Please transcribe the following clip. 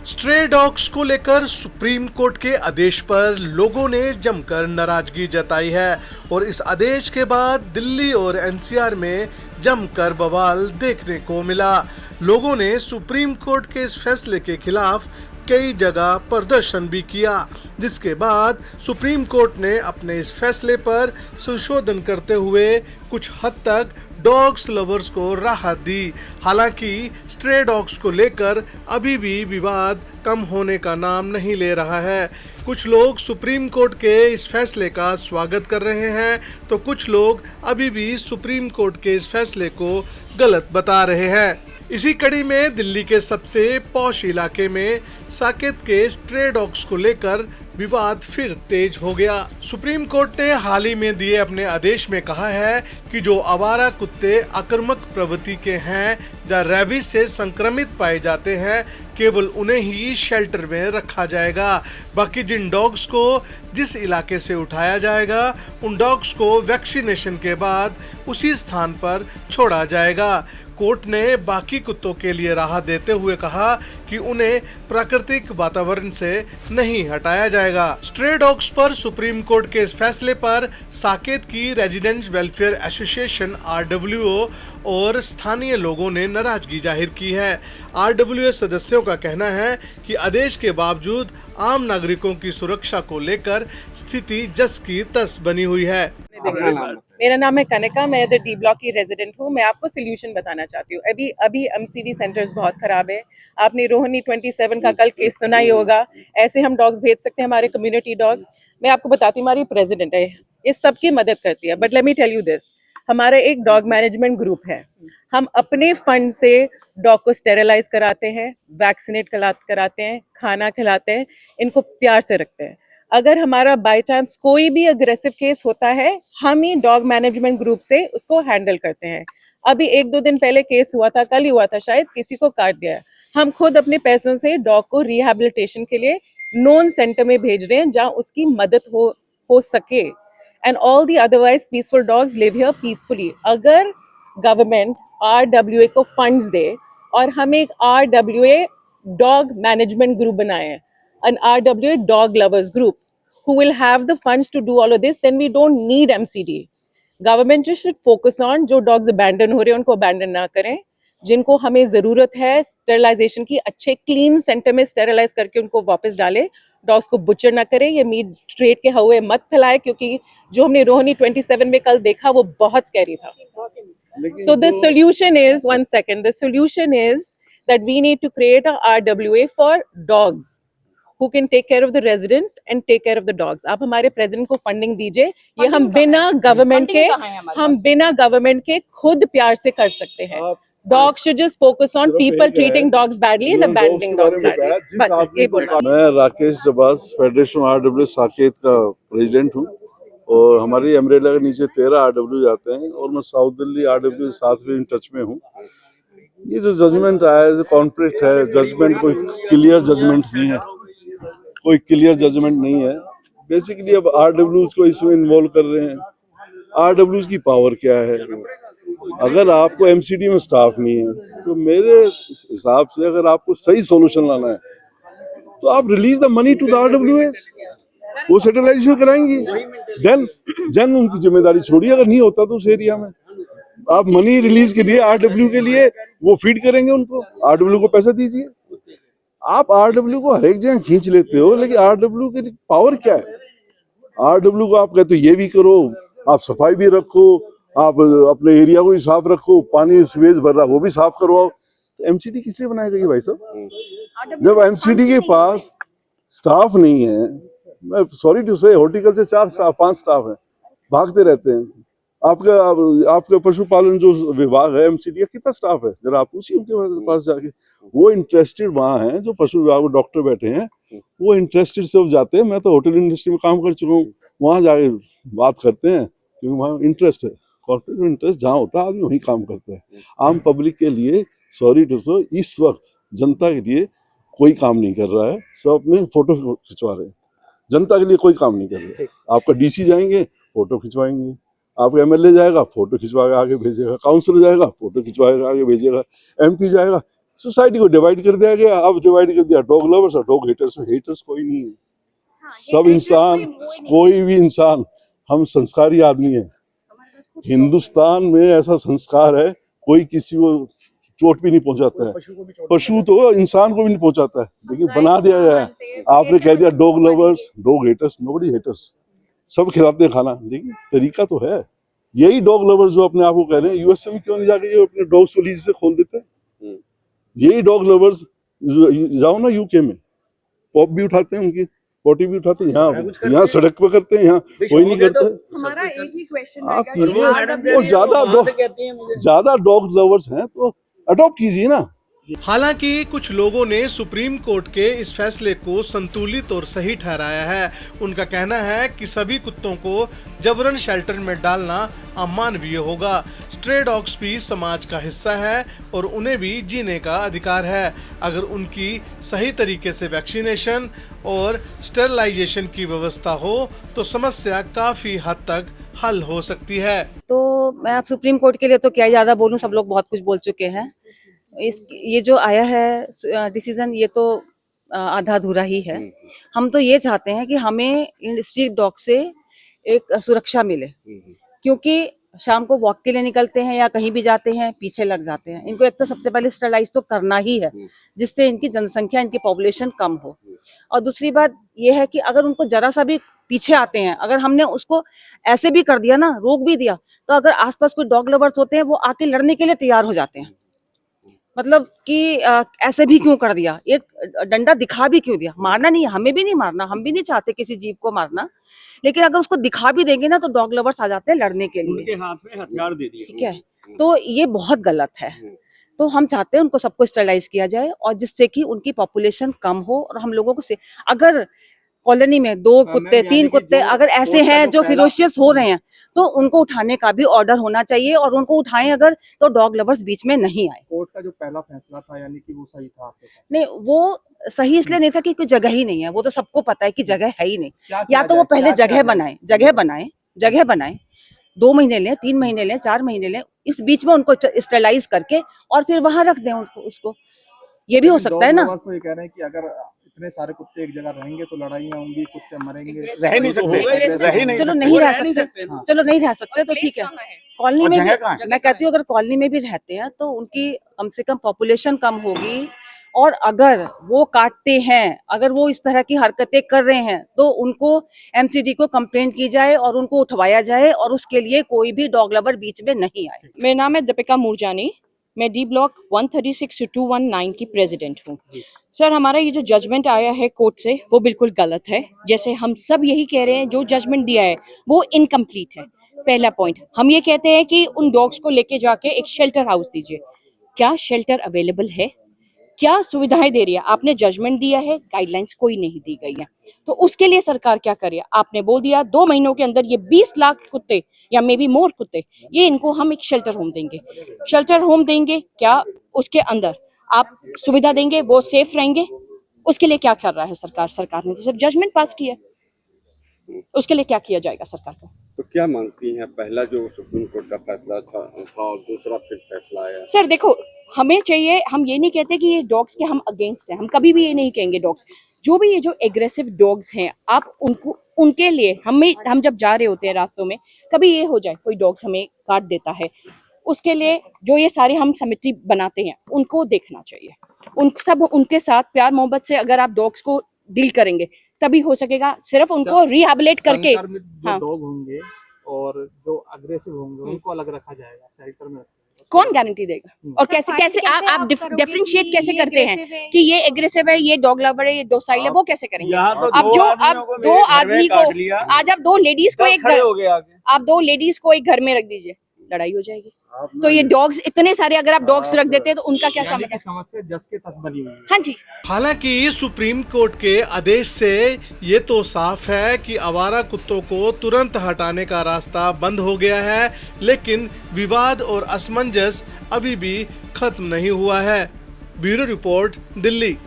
Stray dogs को लेकर supreme court के आदेश पर लोगों ने जमकर नाराजगी जताई है और इस आदेश के बाद दिल्ली और एनसीआर में जमकर बवाल देखने को मिला। लोगों ने सुप्रीम कोर्ट के इस फैसले के खिलाफ कई जगह प्रदर्शन भी किया, जिसके बाद सुप्रीम कोर्ट ने अपने इस फैसले पर संशोधन करते हुए कुछ हद तक डॉग्स लवर्स को राहत दी। हालांकि स्ट्रे डॉग्स को लेकर अभी भी विवाद कम होने का नाम नहीं ले रहा है। कुछ लोग सुप्रीम कोर्ट के इस फैसले का स्वागत कर रहे हैं, तो कुछ लोग अभी भी सुप्रीम कोर्ट के इस फैसले को गलत बता रहे हैं। इसी कड़ी में दिल्ली के सबसे पॉश इलाके में साकेत के स्ट्रे डॉग्स को लेकर विवाद फिर तेज हो गया। सुप्रीम कोर्ट ने हाल ही में दिए अपने आदेश में कहा है कि जो आवारा कुत्ते आक्रामक प्रवृत्ति के हैं या रेबीज से संक्रमित पाए जाते हैं, केवल उन्हें ही शेल्टर में रखा जाएगा। बाकी जिन डॉग्स को जिस इलाके से उठाया जाएगा, उन डॉग्स को वैक्सीनेशन के बाद उसी स्थान पर छोड़ा जाएगा। कोर्ट ने बाकी कुत्तों के लिए राहत देते हुए कहा कि उन्हें प्राकृतिक वातावरण से नहीं हटाया जाएगा। स्ट्रे डॉग्स पर सुप्रीम कोर्ट के इस फैसले पर साकेत की रेजिडेंट्स वेलफेयर एसोसिएशन RWO और स्थानीय लोगों ने नाराजगी जाहिर की है। RWO सदस्यों का कहना है कि आदेश के बावजूद आम नागरिकों की सुरक्षा को लेकर स्थिति जस की तस बनी हुई है। मेरा नाम है कनिका, मैं इधर डी ब्लॉक की रेजिडेंट हूँ। मैं आपको सोल्यूशन बताना चाहती हूँ। अभी MCD सेंटर्स बहुत खराब है। आपने रोहिणी 27 का कल केस सुना ही होगा। ऐसे हम डॉग्स भेज सकते हैं, हमारे कम्युनिटी डॉग्स। मैं आपको बताती हूँ, हमारी प्रेसिडेंट है, ये सबकी मदद करती है। But let me tell you this, हमारा एक डॉग मैनेजमेंट ग्रुप है। हम अपने फंड से डॉग को स्टेरिलाइज कराते हैं, वैक्सीनेट कराते हैं, खाना खिलाते हैं, इनको प्यार से रखते हैं। अगर हमारा बाय चांस कोई भी अग्रेसिव केस होता है, हम ही डॉग मैनेजमेंट ग्रुप से उसको हैंडल करते हैं। अभी 1-2 दिन पहले केस हुआ था, कल ही हुआ था शायद, किसी को काट दिया। हम खुद अपने पैसों से डॉग को रिहैबिलिटेशन के लिए नोन सेंटर में भेज रहे हैं, जहां उसकी मदद हो सके। And all the otherwise peaceful dogs live here peacefully. अगर गवर्नमेंट RWA को फंड्स दे और हम एक RWA डॉग मैनेजमेंट ग्रुप बनाए, an RWA dog lovers group who will have the funds to do all of this, then we don't need MCD. Government just should focus on जो dogs abandon हो रहे हैं उनको abandon ना करें, जिनको हमें ज़रूरत है स्टेरिलाइजेशन की, अच्छे क्लीन सेंटर में स्टेरिलाइज करके उनको वापस डालें। डॉग्स को बुचर ना करें, ये मीट ट्रेड के हवा मत फैलाए, क्योंकि जो हमने रोहिणी 27 में कल देखा वो बहुत स्कैरी था। So the solution is, one second, the solution is that we need to create a RWA for dogs who can take care of the residents and take care of the dogs. आप हमारे president को funding दीजिए। ये हम बिना government के खुद प्यार से कर सकते हैं। Dogs should just focus on people treating dogs badly and abandoning dogs badly. बस ये बोलना। मैं राकेश डबास फेडरेशन RWA साकेत का प्रेसिडेंट हूँ और हमारी अम्ब्रेला के नीचे 13 RWA जाते हैं और मैं साउथ दिल्ली RWA के साथ भी इन टच में हूँ। ये जो जजमेंट आया है, कॉन्फ्लिक्ट है, जजमेंट कोई क्लियर जजमेंट नहीं है, कोई क्लियर जजमेंट नहीं है। बेसिकली अब RWs को इसमें इन्वॉल्व कर रहे हैं। RWs की पावर क्या है? अगर आपको MCD में स्टाफ नहीं है, तो मेरे हिसाब से अगर आपको सही सॉल्यूशन लाना है तो आप release the money to the RWS, वो सेटलाइजेशन कराएंगी। देन उनकी जिम्मेदारी छोड़िए। अगर नहीं होता तो उस एरिया में आप मनी रिलीज के लिए RW के लिए वो फीड करेंगे उनको, RW को पैसा दीजिए। आप RW को हर एक जगह खींच लेते हो, लेकिन RW के पावर क्या है? RW को आप कहते हो ये भी करो, आप सफाई भी रखो, आप अपने एरिया को भी साफ रखो, पानी सीवेज भर रहा वो भी साफ करवाओ। तो MCD किस लिए बनाया गया भाई साहब? जब MCD के पास स्टाफ नहीं है, मैं सॉरी टू से हॉर्टिकल्चर 4 स्टाफ 5 स्टाफ है, भागते रहते हैं। आपका पशुपालन जो विभाग है MCD का कितना स्टाफ है, जरा आप पूछिए उनके पास जाके। वो इंटरेस्टेड वहाँ हैं, जो पशु विभाग में डॉक्टर बैठे हैं, वो इंटरेस्टेड सब जाते हैं। मैं तो होटल इंडस्ट्री में काम कर चुका हूँ, वहाँ जाके बात करते हैं, क्योंकि वहाँ इंटरेस्ट है, कॉर्पोरेट इंटरेस्ट जहाँ होता है आदमी वहीं काम करता है। आम पब्लिक के लिए सॉरी टू सो इस वक्त जनता के लिए कोई काम नहीं कर रहा है, सब अपने फोटो खिंचवा रहे हैं। जनता के लिए कोई काम नहीं कर रहे हैं। आपका DC जाएंगे फोटो खिंचवाएंगे, आपका MLA जाएगा फोटो खिंचवा के आगे भेजेगा, काउंसिलर जाएगा फोटो खिंचवाएगा आगे भेजेगा, MP जाएगा सोसाइटी को डिवाइड कर दिया गया। अब डिवाइड कर दिया डॉग लवर्स और डॉग हेटर्स। हेटर्स कोई नहीं है, सब इंसान, कोई भी इंसान, हम संस्कारी आदमी हैं। हिंदुस्तान में ऐसा संस्कार है, कोई किसी को चोट भी नहीं पहुंचाता है। पशु तो इंसान को भी नहीं पहुंचाता है, लेकिन बना दिया जाए। आपने कह दिया dog lovers, dog haters, nobody haters, सब खिलाते हैं खाना, लेकिन तरीका तो है। यही डॉग लवर्स जो अपने आप को कह रहे हैं, यूएसए में क्यों नहीं जाके ये अपने डॉग्स को लीज से खोल देते हैं? यही डॉग लवर्स जाओ ना यूके में, पॉप भी उठाते हैं, उनकी पोटी भी उठाते हैं, यहाँ सड़क पर करते हैं, यहाँ कोई नहीं करता। हमारा एक ही क्वेश्चन आप कीजिए, और ज्यादा डॉग लवर्स हैं तो अडॉप्ट कीजिए ना। हालांकि कुछ लोगों ने सुप्रीम कोर्ट के इस फैसले को संतुलित और सही ठहराया है। उनका कहना है कि सभी कुत्तों को जबरन शेल्टर में डालना अमानवीय होगा। स्ट्रे डॉग्स भी समाज का हिस्सा है और उन्हें भी जीने का अधिकार है। अगर उनकी सही तरीके से वैक्सीनेशन और स्टेरिलाइजेशन की व्यवस्था हो तो समस्या काफी हद तक हल हो सकती है। तो मैं आप सुप्रीम कोर्ट के लिए तो क्या ज़्यादा बोलूं, सब लोग बहुत कुछ बोल चुके हैं। ये जो आया है डिसीजन, ये तो आधा अधूरा ही है। हम तो ये चाहते हैं कि हमें इन स्ट्रीट डॉग से एक सुरक्षा मिले, क्योंकि शाम को वॉक के लिए निकलते हैं या कहीं भी जाते हैं, पीछे लग जाते हैं। इनको एक तो सबसे पहले स्टरलाइज तो करना ही है, जिससे इनकी जनसंख्या, इनकी पॉपुलेशन कम हो। और दूसरी बात ये है कि अगर उनको जरा सा भी पीछे आते हैं, अगर हमने उसको ऐसे भी कर दिया ना, रोक भी दिया, तो अगर आसपास कोई डॉग लवर्स होते हैं वो आके लड़ने के लिए तैयार हो जाते हैं। मतलब कि ऐसे भी क्यों कर दिया, एक डंडा दिखा भी क्यों दिया? मारना नहीं है, हमें भी नहीं मारना, हम भी नहीं चाहते किसी जीव को मारना, लेकिन अगर उसको दिखा भी देंगे ना तो डॉग लवर्स आ जाते हैं लड़ने के लिए। उनके हाथ में हथियार दे दिए, ठीक है, तो ये बहुत गलत है। तो हम चाहते हैं उनको सबको स्टरलाइज किया जाए, और जिससे कि उनकी पॉपुलेशन कम हो। और हम लोगों को से अगर कॉलोनी में 2 कुत्ते 3 कुत्ते अगर ऐसे हैं जो फिरोशियस हो रहे हैं, तो उनको उठाने का भी ऑर्डर होना चाहिए, और उनको उठाएं अगर, तो डॉग लवर्स बीच में नहीं आए। कोर्ट का जो पहला फैसला था, यानी कि वो सही था आपके साथ? नहीं, वो सही इसलिए नहीं था कि कोई जगह ही नहीं है। वो तो सबको पता है कि जगह है ही नहीं। क्या या तो वो पहले जगह बनाए, 2 महीने लें, 3 महीने लें, 4 महीने लें, इस बीच में उनको स्टरलाइज करके और फिर वहां रख दें उसको। ये भी हो सकता है ना। तो ये कह रहे हैं कि अगर इतने सारे कुत्ते एक जगह रहेंगे तो लड़ाइयाँ होंगी, कुत्ते मरेंगे, रह नहीं सकते, चलो नहीं रह सकते, चलो नहीं रह सकते तो ठीक है। कॉलोनी में भी, मैं कहती हूँ अगर कॉलोनी में भी रहते हैं तो उनकी कम से कम पॉपुलेशन कम होगी। और अगर वो काटते हैं, अगर वो इस तरह की हरकतें कर रहे हैं, तो उनको एमसीडी को कंप्लेंट की जाए और उनको उठवाया जाए, और उसके लिए कोई भी डॉग लवर बीच में नहीं आए। मेरा नाम है दीपिका मूरजानी, मैं डी ब्लॉक 136 to 219 की प्रेसिडेंट हूँ। सर, हमारा ये जो जजमेंट आया है कोर्ट से वो बिल्कुल गलत है। जैसे हम सब यही कह रहे हैं, जो जजमेंट दिया है वो इनकम्प्लीट है। पहला पॉइंट, हम ये कहते हैं कि उन डॉग्स को लेके जाके एक शेल्टर हाउस दीजिए। क्या शेल्टर अवेलेबल है? क्या सुविधाएं दे रही है? आपने जजमेंट दिया है, गाइडलाइंस कोई नहीं दी गई है, तो उसके लिए सरकार क्या करे? आपने बोल दिया 2 महीनों के अंदर ये 20 लाख कुत्ते या मे बी मोर कुत्ते, ये इनको हम एक शेल्टर होम देंगे। शेल्टर होम देंगे, क्या उसके अंदर आप सुविधा देंगे, वो सेफ रहेंगे? उसके लिए क्या कर रहा है सरकार? सरकार ने तो सिर्फ जजमेंट पास किया, उसके लिए क्या किया जाएगा सरकार का? तो क्या मांगती हैं? पहला जो सुप्रीम कोर्ट का फैसला था और दूसरा फिर फैसला आया। सर देखो, हमें चाहिए, हम ये नहीं कहते कि ये डॉग्स के हम अगेंस्ट हैं, हम कभी भी ये नहीं कहेंगे। डॉग्स जो भी, ये जो एग्रेसिव डॉग्स हैं, आप उनको, उनके लिए हम जब जा रहे होते हैं रास्तों में, कभी ये हो जाए कोई डॉग्स हमें काट देता है, उसके लिए जो ये सारे हम समिति बनाते हैं उनको देखना चाहिए। उनके साथ प्यार मोहब्बत से अगर आप डॉग्स को डील करेंगे तभी हो सकेगा। सिर्फ उनको रिहेबिलिट करके, जो डॉग होंगे और जो अग्रेसिव होंगे उनको अलग रखा जाएगा, शेल्टर में कौन गारंटी देगा? और कैसे आप डिफरेंशिएट कैसे करते हैं कि ये एग्रेसिव है, ये डॉग लवर है, ये डोसाइल है? वो कैसे करेंगे? अब दो आदमी को, आज आप 2 लेडीज को आप 2 लेडीज को एक घर में रख दीजिए, लड़ाई हो जाएगी। तो ये डॉग्स इतने सारे अगर आप डॉग्स रख देते हैं तो उनका क्या समस्या जस के तस बनी हुई है। हाँ जी। हालांकि सुप्रीम कोर्ट के आदेश से ये तो साफ है कि आवारा कुत्तों को तुरंत हटाने का रास्ता बंद हो गया है, लेकिन विवाद और असमंजस अभी भी खत्म नहीं हुआ है। Bureau report, Delhi.